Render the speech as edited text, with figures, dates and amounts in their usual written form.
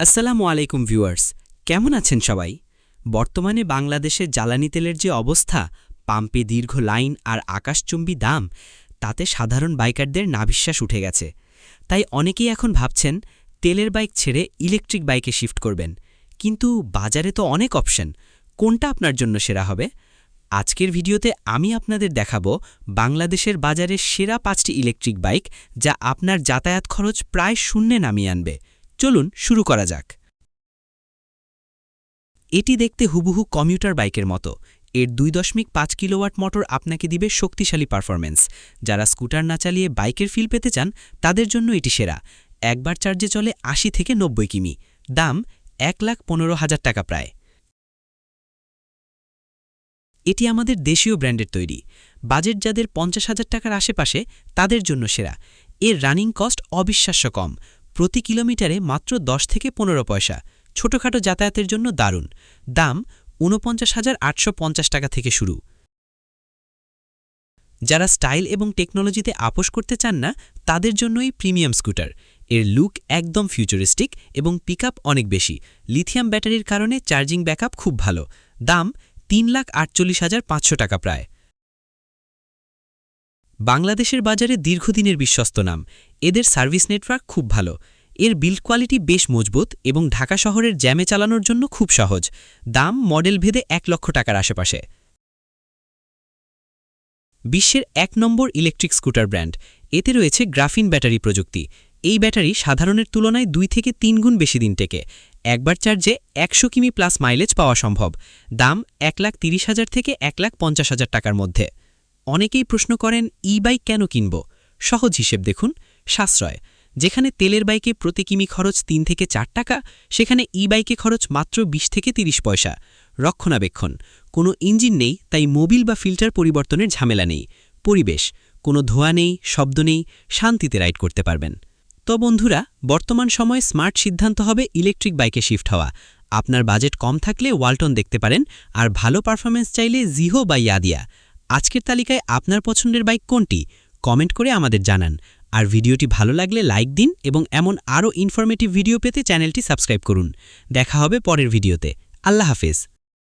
আসসালামু আলাইকুম ভিউয়ার্স, কেমন আছেন সবাই? বর্তমানে বাংলাদেশের জ্বালানি তেলের যে অবস্থা, পাম্পে দীর্ঘ লাইন আর আকাশচুম্বী দাম, তাতে সাধারণ বাইকারদের নাভিশ্বাস উঠে গেছে। তাই অনেকেই এখন ভাবছেন তেলের বাইক ছেড়ে ইলেকট্রিক বাইকে শিফট করবেন। কিন্তু বাজারে তো অনেক অপশন, কোনটা আপনার জন্য সেরা হবে? আজকের ভিডিওতে আমি আপনাদের দেখাবো বাংলাদেশের বাজারে সেরা 5টি ইলেকট্রিক বাইক, যা আপনার যাতায়াত খরচ প্রায় শূন্যে নামিয়ে আনবে। চলুন শুরু করা যাক। এটি দেখতে হুবহু কমিউটার বাইকের মতো। এর 2.5 কিলোওয়াট মোটর আপনাকে দিবে শক্তিশালী পারফরম্যান্স। যারা স্কুটার না চালিয়ে বাইকের ফিল পেতে চান, তাদের জন্য এটি সেরা। একবার চার্জে চলে 80 থেকে 90 কিমি। দাম 1,15,000 টাকা প্রায়। এটি আমাদের দেশীয় ব্র্যান্ডের তৈরি। বাজেট যাদের 50,000 টাকার আশেপাশে, তাদের জন্য সেরা। এর রানিং কস্ট অবিশ্বাস্য কম, প্রতি কিলোমিটারে মাত্র 10 থেকে 15 পয়সা। ছোটখাটো যাতায়াতের জন্য দারুণ। দাম 49,850 টাকা থেকে শুরু। যারা স্টাইল এবং টেকনোলজিতে আপোস করতে চান না, তাদের জন্যই প্রিমিয়াম স্কুটার। এর লুক একদম ফিউচারিস্টিক এবং পিকআপ অনেক বেশি। লিথিয়াম ব্যাটারির কারণে চার্জিং ব্যাকআপ খুব ভালো। দাম 3,48,500 টাকা প্রায়। বাংলাদেশের বাজারে দীর্ঘদিনের বিশ্বস্ত নাম। এদের সার্ভিস নেটওয়ার্ক খুব ভালো। এর বিল্ড কোয়ালিটি বেশ মজবুত এবং ঢাকা শহরের জ্যামে চালানোর জন্য খুব সহজ। দাম মডেল ভেদে 1 লক্ষ টাকার আশেপাশে। বিশ্বের 1 নম্বর ইলেকট্রিক স্কুটার ব্র্যান্ড। এতে রয়েছে গ্রাফিন ব্যাটারি প্রযুক্তি। এই ব্যাটারি সাধারণের তুলনায় 2 থেকে 3 গুণ বেশি দিন টেকে। একবার চার্জে 100 কিমি প্লাস মাইলেজ পাওয়া সম্ভব। দাম 1,30,000 থেকে 1,50,000 টাকার মধ্যে। অনেকেই প্রশ্ন করেন ই-বাইক কেন কিনব? সহজ হিসেব দেখুন। সাশ্রয়। যেখানে তেলের বাইকে প্রতি কিমি খরচ 3 থেকে 4 টাকা, সেখানে ই-বাইকে খরচ মাত্র 20 থেকে 30 পয়সা। রক্ষণাবেক্ষণ। কোনো ইঞ্জিন নেই, তাই মোবিল বা ফিল্টার পরিবর্তনের ঝামেলা নেই। পরিবেশ। কোনো ধোঁয়া নেই, শব্দ নেই, শান্তিতে রাইড করতে পারবেন। তো বন্ধুরা, বর্তমান সময়ে স্মার্ট সিদ্ধান্ত হবে ইলেকট্রিক বাইকে শিফট হওয়া। আপনার বাজেট কম থাকলে ওয়ালটন দেখতে পারেন, আর ভালো পারফরম্যান্স চাইলে জিহো বা ইয়াদিয়া। আজকের তালিকায় আপনার পছন্দের বাইক কোনটি? কমেন্ট করে আমাদের জানান। আর ভিডিওটি ভালো লাগলে লাইক দিন এবং এমন আরও ইনফরমেটিভ ভিডিও পেতে চ্যানেলটি সাবস্ক্রাইব করুন। দেখা হবে পরের ভিডিওতে। আল্লাহ হাফেজ।